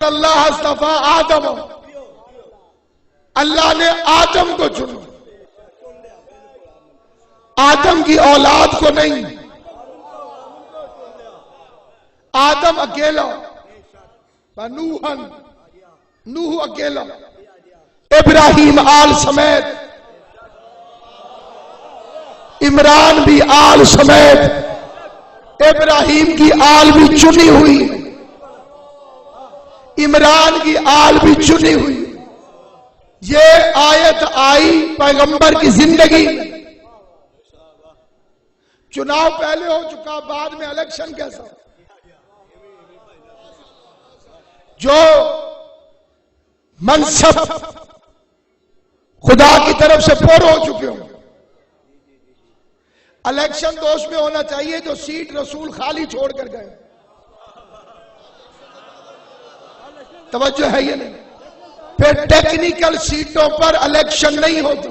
اللہ اصطفیٰ آدم، اللہ نے آدم کو چنا، آدم کی اولاد کو نہیں۔ آدم اکیلا، نوح اکیلا، ابراہیم آل سمیت، عمران بھی آل سمیت، ابراہیم کی آل بھی چنی ہوئی، عمران کی آل بھی چنی ہوئی۔ یہ آیت آئی پیغمبر کی زندگی میں۔ چناؤ پہلے ہو چکا، بعد میں الیکشن کیسا؟ جو منصب خدا کی طرف سے پر ہو چکے ہوں، الیکشن تو اس میں ہونا چاہیے جو سیٹ رسول خالی چھوڑ کر گئے۔ توجہ ہے یہ نہیں؟ پھر ٹیکنیکل سیٹوں پر الیکشن نہیں ہوتا۔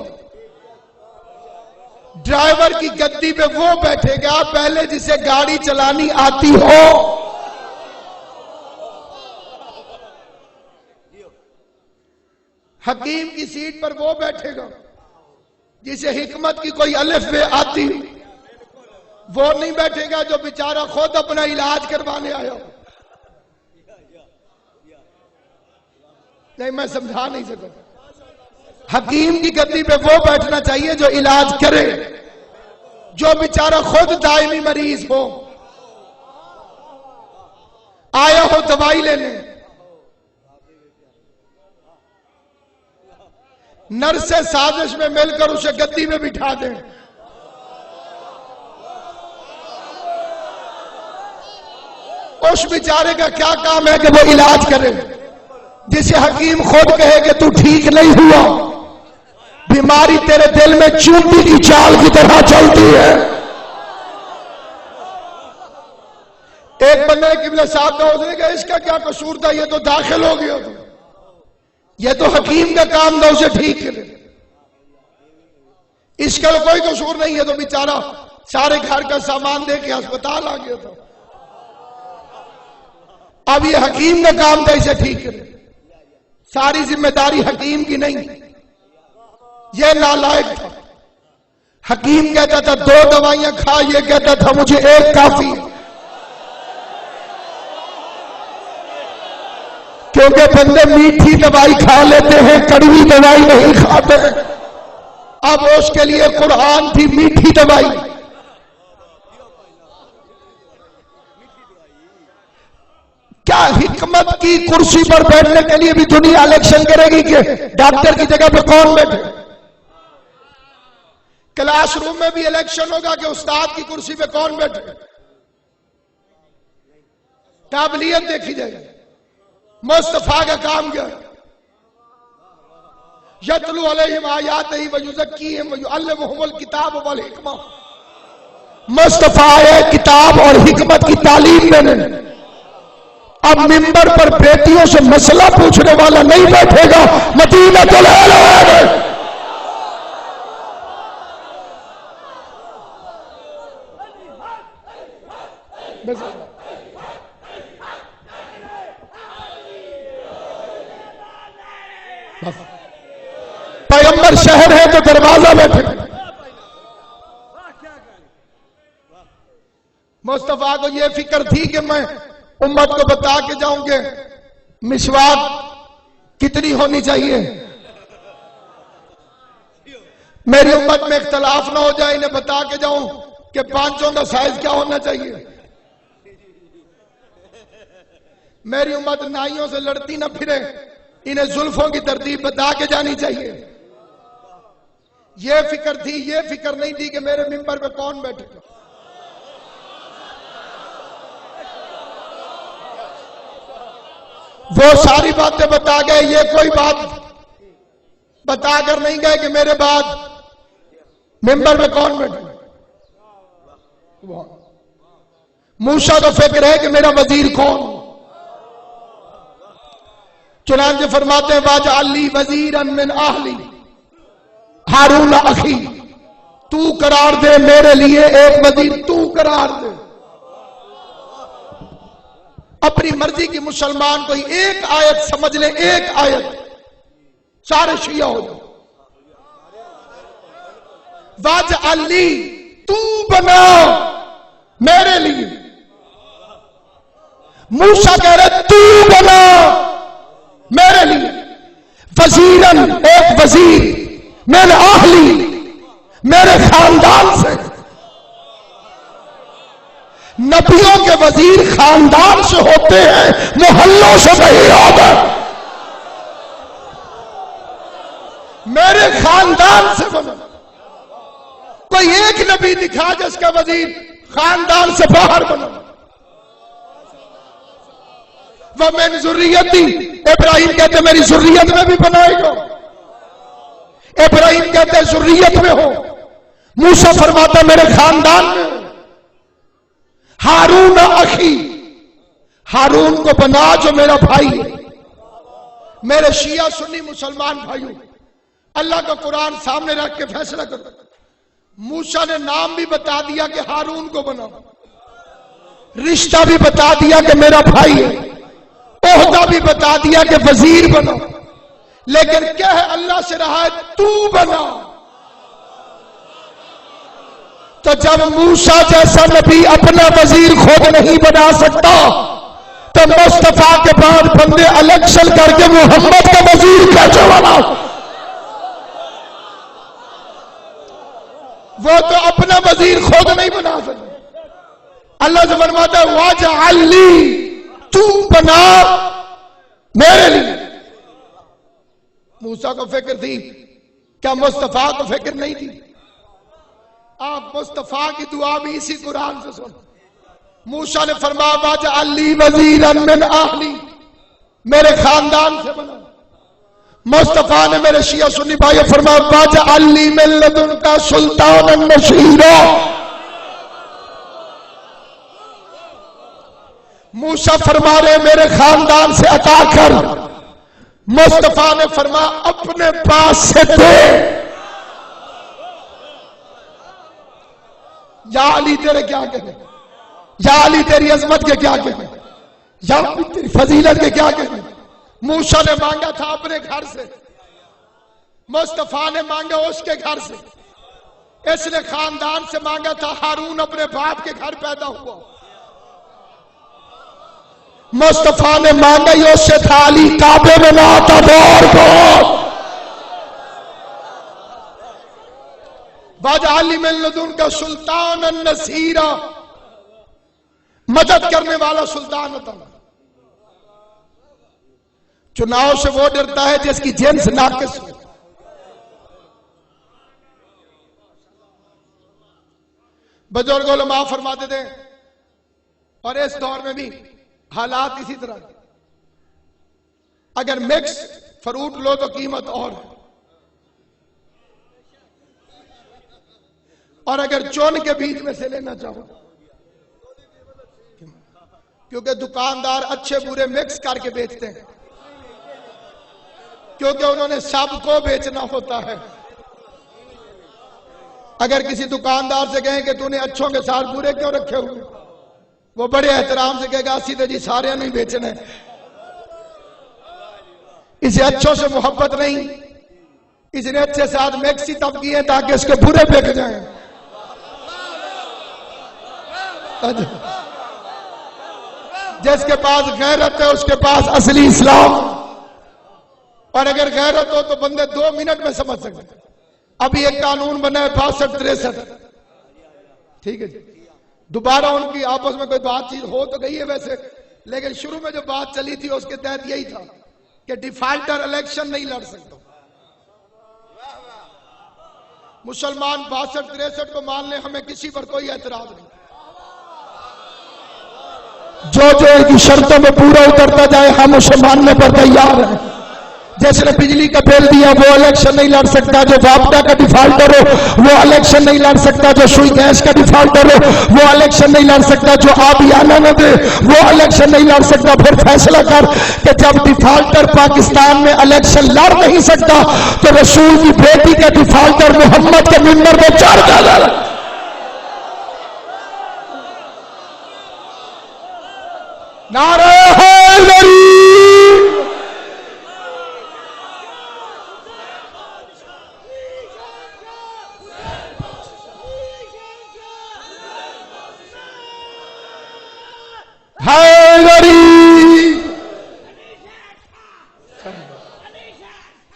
ڈرائیور کی گدی پہ وہ بیٹھے گا پہلے جسے گاڑی چلانی آتی ہو۔ حکیم کی سیٹ پر وہ بیٹھے گا جسے حکمت کی کوئی الف بے آتی، وہ نہیں بیٹھے گا جو بیچارہ خود اپنا علاج کروانے آیا ہو۔ نہیں، میں سمجھا نہیں سکتا۔ حکیم کی گدی پہ وہ بیٹھنا چاہیے جو علاج کرے، جو بیچارہ خود دائمی مریض ہو، آیا ہو دوائی لینے، نرس سازش میں مل کر اسے گدی میں بٹھا دیں۔ اس بیچارے کا کیا کام ہے کہ وہ علاج کرے، جسے حکیم خود کہے کہ تو ٹھیک نہیں ہوا، بیماری تیرے دل میں چونٹی کی چال کی طرح چلتی ہے۔ ایک بندہ قبلہ صاحب کا اس نے کہا اس کا کیا قصور تھا، یہ تو داخل ہو گیا تھا، یہ تو حکیم کا کام تھا اسے ٹھیک کرے، اس کا کوئی قصور نہیں ہے، تو بیچارہ سارے گھر کا سامان دے کے ہسپتال آ گیا تھا، اب یہ حکیم کا کام تھا اسے ٹھیک کرے۔ ساری ذمہ داری حکیم کی نہیں، یہ نالائق تھا۔ حکیم کہتا تھا 2 دوائیاں کھا، یہ کہتا تھا مجھے 1 کافی، کیونکہ بندے میٹھی دوائی کھا لیتے ہیں، کڑوی دوائی نہیں کھاتے۔ اب اس کے لیے قرآن تھی میٹھی دوائی۔ کیا حکمت کی کرسی پر بیٹھنے کے لیے بھی دنیا الیکشن کرے گی کہ ڈاکٹر کی جگہ پہ کون بیٹھے؟ کلاس روم میں بھی الیکشن ہوگا کہ استاد کی کرسی پہ کون بیٹھے؟ قابلیت دیکھی جائے گی۔ مصطفیٰ کا کام کیا ہے؟ یتلو علیہم آیاتہ ویزکیہم ویعلمہم الکتاب والحکمہ۔ مصطفیٰ آئے کتاب اور حکمت کی تعلیم دینے۔ اب منبر پر بیٹیوں سے مسئلہ پوچھنے والا نہیں بیٹھے گا، مدینہ پیغمبر شہر ہے تو دروازہ بیٹھے۔ مصطفیٰ کو یہ فکر تھی کہ میں امت کو بتا کے جاؤں گے مسواک کتنی ہونی چاہیے، میری امت میں اختلاف نہ ہو جائے، انہیں بتا کے جاؤں کہ پانچوں کا سائز کیا ہونا چاہیے، میری امت نائیوں سے لڑتی نہ پھرے، انہیں زلفوں کی ترتیب بتا کے جانی چاہیے۔ یہ فکر تھی، یہ فکر نہیں تھی کہ میرے ممبر پہ کون بیٹھے گا۔ وہ ساری باتیں بتا گئے، یہ کوئی بات بتا کر نہیں گئے کہ میرے بعد ممبر میں کون بیٹھے۔ موسیٰ کو فکر ہے کہ میرا وزیر کون، چنانچہ فرماتے ہیں واجعل لی وزیرا من اہلی ہارون اخی، تو قرار دے میرے لیے ایک وزیر، تو قرار دے۔ اپنی مرضی کی مسلمان کوئی ایک آیت سمجھ لے، ایک آیت، سارے شیعہ ہو جائے. واجعل لی، تو بنا میرے لیے. موسیٰ کہہ رہے تو بنا میرے لیے وزیرن، ایک وزیر میرے اہلی، میرے خاندان سے. نبیوں کے وزیر خاندان سے ہوتے ہیں، محلوں سے نہیں ہوتا. میرے خاندان سے بنا. کوئی ایک نبی دکھا جس کا وزیر خاندان سے باہر بنا. وَمِن ذُرِّيَّتِي، ابراہیم کہتے میری ذریت میں بھی بنائے گا. ابراہیم کہتے ذریت میں ہو. موسیٰ فرماتا میرے خاندان میں. ہارون اخی، ہارون کو بنا جو میرا بھائی ہے. میرے شیعہ سنی مسلمان بھائیوں، اللہ کا قرآن سامنے رکھ کے فیصلہ کرو. موسیٰ نے نام بھی بتا دیا کہ ہارون کو بنا، رشتہ بھی بتا دیا کہ میرا بھائی ہے، عہدہ بھی بتا دیا کہ وزیر بنا. لیکن کیا ہے اللہ سے رہا ہے تو بنا. تو جب موسیٰ جیسا نبی اپنا وزیر خود نہیں بنا سکتا تو مصطفیٰ کے بعد بندے الیکشن کر کے محمد کا وزیر کیسے بنا؟ وہ تو اپنا وزیر خود نہیں بنا سکتا. اللہ سے فرماتا ہے واجعل لی، تو بنا میرے لیے. موسیٰ کو فکر تھی، کیا مصطفیٰ کو فکر نہیں تھی؟ آپ مصطفیٰ کی دعا بھی اسی قرآن سے سن. موسیٰ نے فرمایا واجعل لی وزیرا من اہلی، میرے خاندان سے بنا. مصطفیٰ نے میرے شیعہ سنی بھائی فرمایا واجعل لی من لدنک سلطانا نصیرا. موسیٰ فرما رہے میرے خاندان سے عطا کر. مصطفیٰ نے فرمایا اپنے پاس سے دے. یا علی تیرے کیا کہنے، یا علی تیری عظمت کے کیا کہنے، یا علی تیری فضیلت کے کیا کہنے. موسیٰ نے مانگا تھا اپنے گھر سے، مصطفیٰ نے مانگا اس کے گھر سے. اس نے خاندان سے مانگا تھا، ہارون اپنے باپ کے گھر پیدا ہوا. مصطفیٰ نے مانگا ہی اس سے تھا، علی کعبے میں نہ آتا دور کو. واجعل لی من لدنک سلطانا نصیرا، مدد کرنے والا سلطان ہوتا. چناؤ سے وہ ڈرتا ہے جس کی جنس ناقص ہو. بزرگ علماء فرماتے تھے، اور اس دور میں بھی حالات اسی طرح. اگر مکس فروٹ لو تو قیمت اور ہے، اور اگر چون کے بیچ میں سے لینا چاہو، کیونکہ دکاندار اچھے برے مکس کر کے بیچتے ہیں، کیونکہ انہوں نے سب کو بیچنا ہوتا ہے. اگر کسی دکاندار سے کہیں کہ تو نے اچھوں کے ساتھ برے کیوں رکھے ہوئے، وہ بڑے احترام سے کہے گا سیدھے جی سارے نہیں بیچنے. اسے اچھوں سے محبت نہیں، اس نے اچھے ساتھ میکسی تب کیے تاکہ اس کے برے بک جائیں. جس کے پاس غیرت ہے اس کے پاس اصلی اسلام. اور اگر غیرت ہو تو بندے 2 منٹ میں سمجھ سکتے. ابھی ایک قانون بنا ہے 62-63، ٹھیک ہے جی. دوبارہ ان کی آپس میں کوئی بات چیت ہو تو گئی ہے ویسے، لیکن شروع میں جو بات چلی تھی اس کے تحت یہی تھا کہ ڈیفالٹر الیکشن نہیں لڑ سکتا. مسلمان 62-63 کو مان لیں، ہمیں کسی پر کوئی اعتراض نہیں. جو جو ان کی شرطوں میں پورا اترتا جائے ہم اسے ماننے پر تیار ہیں. جس نے بجلی کا بل دیا وہ الیکشن نہیں لڑ سکتا، جو وابڈا کا ڈیفالٹر ہو وہ الیکشن نہیں لڑ سکتا، جو سوئی گیس کا ڈیفالٹر ہو وہ الیکشن نہیں لڑ سکتا، جو آبیانہ نہ دے وہ الیکشن نہیں لڑ سکتا. پھر فیصلہ کر کہ جب ڈیفالٹر پاکستان میں الیکشن لڑ نہیں سکتا تو رسول کی بیٹی کا ڈیفالٹر محمد کے ممبر پہ چڑھ جانا. نعرہ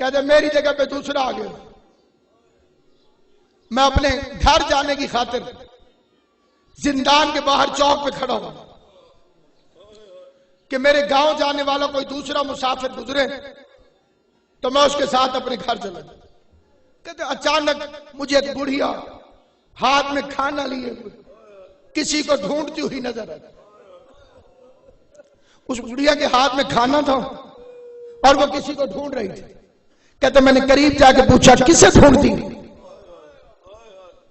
کہتے میری جگہ پہ دوسرا آ گیا. میں اپنے گھر جانے کی خاطر زندان کے باہر چوک پہ کھڑا ہوں کہ میرے گاؤں جانے والا کوئی دوسرا مسافر گزرے تو میں اس کے ساتھ اپنے گھر چلا جاؤں. کہتے اچانک مجھے ایک بڑھیا ہاتھ میں کھانا لیے کسی کو ڈھونڈتی ہوئی نظر آئی. اس بڑھیا کے ہاتھ میں کھانا تھا اور وہ کسی کو ڈھونڈ رہی تھی. کہتے میں نے قریب جا کے پوچھا کسے ڈھونڈتی؟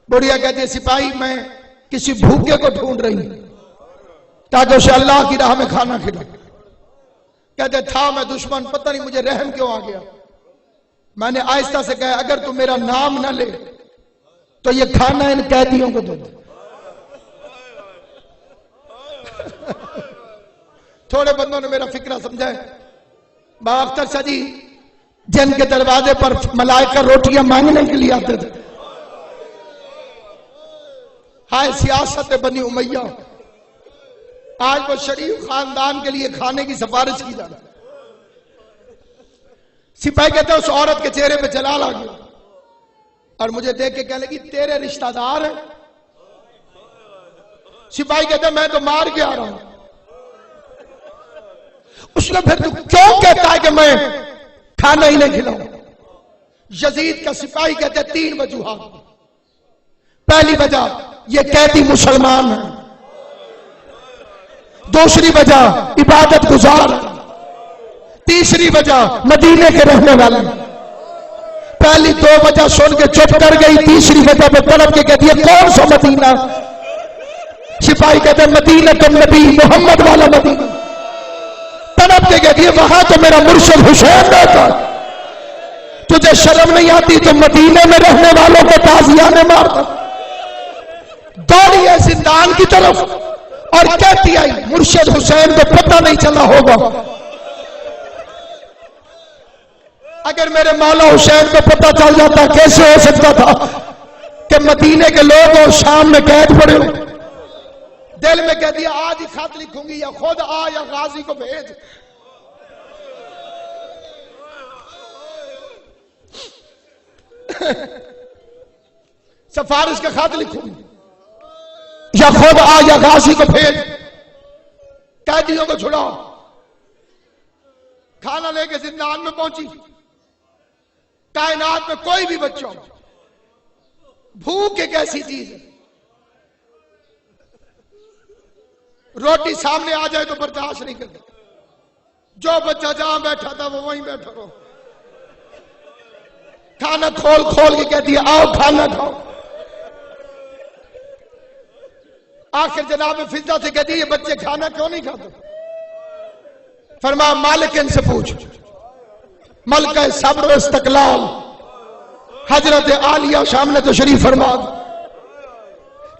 بڑھیا کہتے سپاہی میں کسی بھوکے کو ڈھونڈ رہی ہوں تاکہ اسے اللہ کی راہ میں کھانا کھلائے. کہتے تھا میں دشمن، پتہ نہیں مجھے رحم کیوں آ گیا. میں نے آہستہ سے کہا اگر تو میرا نام نہ لے تو یہ کھانا ان قیدیوں کو دے دے. تھوڑے بندوں نے میرا فکرہ سمجھا ہے. با اختر شاہ جی جن کے دروازے پر ملائکہ روٹیاں مانگنے کے لیے آتے تھے، ہائے سیاست بنی امیہ، آج وہ شریف خاندان کے لیے کھانے کی سفارش کی جاتی. سپاہی کہتے ہیں اس عورت کے چہرے پہ جلال آ گیا اور مجھے دیکھ کے کہنے لگی تیرے رشتہ دار ہیں؟ سپاہی کہتے ہیں میں تو مار کے آ رہا ہوں. اس نے پھر تو کیوں کہتا ہے کہ میں کھانا ہی نہیں کھلاؤں؟ یزید کا سپاہی کہتے ہیں 3 وجوہات. پہلی وجہ یہ قیدی مسلمان ہے، دوسری وجہ عبادت گزار ہے، تیسری وجہ مدینے کے رہنے والے. پہلی 2 وجہ سن کے چپ کر گئی، تیسری وجہ پہ طلب کے کہتی ہے کون سا مدینہ؟ سپاہی کہتے ہیں مدینہ تو نبی محمد والا مدینہ. طلب کے کہتی ہے وہاں تو میرا مرشد حسین رہتا. تجھے شرم نہیں آتی تو مدینے میں رہنے والوں کو تازیانے مارتا. دوڑی ہے زندان کی طرف اور کہتی آئی مرشد حسین کو پتہ نہیں چلا ہوگا. اگر میرے مولا حسین کو پتہ چل جاتا کیسے ہو سکتا تھا کہ مدینے کے لوگ اور شام میں قید پڑے ہو. دل میں کہہ دیا آج ہی خط لکھوں گی، یا خود آ یا غازی کو بھیج. سفارش کا خط لکھوں گی یا خود آ یا غازی کو بھیج، قیدیوں کو چھڑاؤ. کھانا لے کے زندان میں پہنچی. کائنات میں کوئی بھی بچہ بھوک ایک ایسی چیز ہے، روٹی سامنے آ جائے تو برداشت نہیں کرتا. جو بچہ جہاں بیٹھا تھا وہ وہیں بیٹھا رہو. کھانا کھول کھول کے کہتی ہے آؤ کھانا کھاؤ. آخر جناب فضا سے کہتی ہے یہ بچے کھانا کیوں نہیں کھاتے؟ فرمایا مالک ان سے پوچھ. ملکہ صبر و استقلال حضرت عالیہ سامنے تو شریف فرما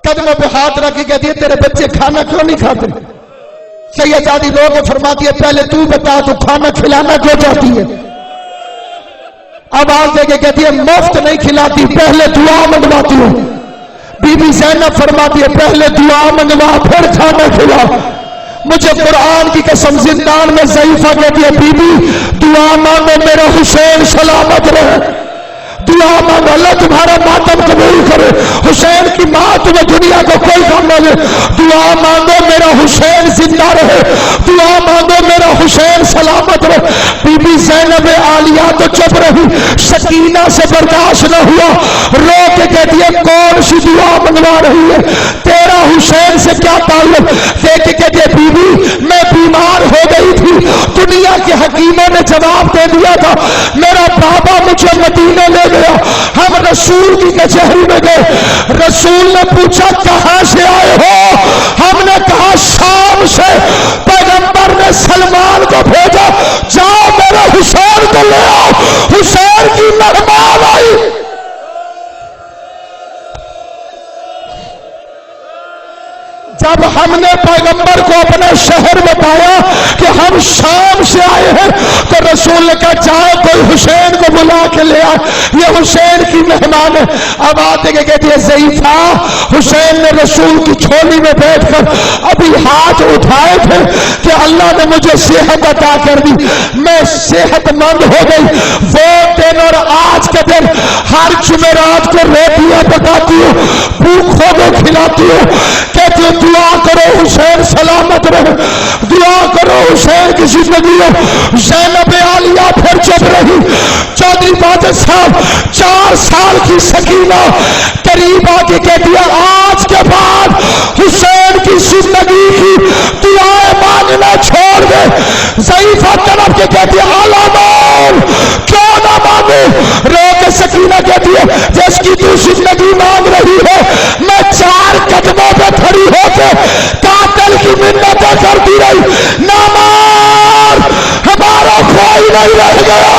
قدموں پہ ہاتھ رکھ کے کہتی ہے تیرے بچے کھانا کیوں نہیں کھاتے؟ سیدہ رو کے فرماتی ہے پہلے تو بتا تو کھانا کھلانا کیوں چاہتی ہے؟ آواز دے کے کہتی ہے مفت نہیں کھلاتی، پہلے دعا منگواتی ہوں. بی بی زینب فرماتی ہے پہلے دعا منگوا پھر کھانا کھلا. مجھے قرآن کی قسم زندان میں ضعیفہ کہتی ہے بی بی دعا مانگو میرا حسین سلامت رہے. دعا مانگو اللہ تمہارا ماتم قبول کرے. حسین کی ماں تمہیں دنیا کو کوئی غم نہ دے. دعا مانگو میرا حسین زندہ رہے. دعا مانگو میرا حسین سلامت رہے. بی بی زینب عالیہ تو چپ رہی، سکینہ سے برداشت نہ ہوا، رو کے کہتی ہے کون سی دعا منگوا رہی ہے؟ تیرا حسین سے کیا تعلق؟ دیکھ کے کہتی ہے بی بی میں بیمار ہو گئی تھی، دنیا کے حکیموں نے جواب دے دیا تھا، میرا بابا مجھے مدینے لے گیا. ہم رسول کی کچہری میں گئے، رسول نے پوچھا کہاں سے آئے ہو؟ ہم نے کہا شام سے. پیغمبر نے سلمان کو بھیجا جاؤ میرے حسین کو لے آؤ. حسین کی مہمان آئی. جب ہم نے پیغمبر کو اپنے شہر میں پایا کہ ہم شام سے آئے ہیں تو رسول نے کہا جاؤ کوئی حسین کو بلا کے لے آ، یہ حسین کی مہمان ہے. اب آتے کہ کہتی ہے ضعیفہ حسین نے رسول کی چھولی میں بیٹھ کر ابھی ہاتھ اٹھائے تھے کہ اللہ نے مجھے صحت عطا کر دی، میں صحت مند ہو گئی۔ وہ دن اور آج کے دن ہر جمعرات کو روٹیاں پکاتی ہوں، بھوکھوں کو کھلاتی ہوں، کہتی ہوں دعا کرو حسین سلامت رہے، دعا کرو حسین کی زندگی ہو۔ زینب عالیہ پھر چپ رہی۔ چودھری باجد صاحب 4 سال کی سکینہ قریب آ کے کہتی ہے آج کے بعد حسین کی زندگی کی دعائیں مانگنا چھوڑ دے۔ ضعیفہ طرف کے کہتی ہے علامات کیوں نہ مانگو؟ رو کے سکینہ کہتی ہے جس کی تو زندگی مانگ رہی ہے میں 4 قدموں پہ کھڑی ہو کے قاتل کی منتیں کرتی رہی، نہ مار ہمارا کوئی نہیں رہ گیا۔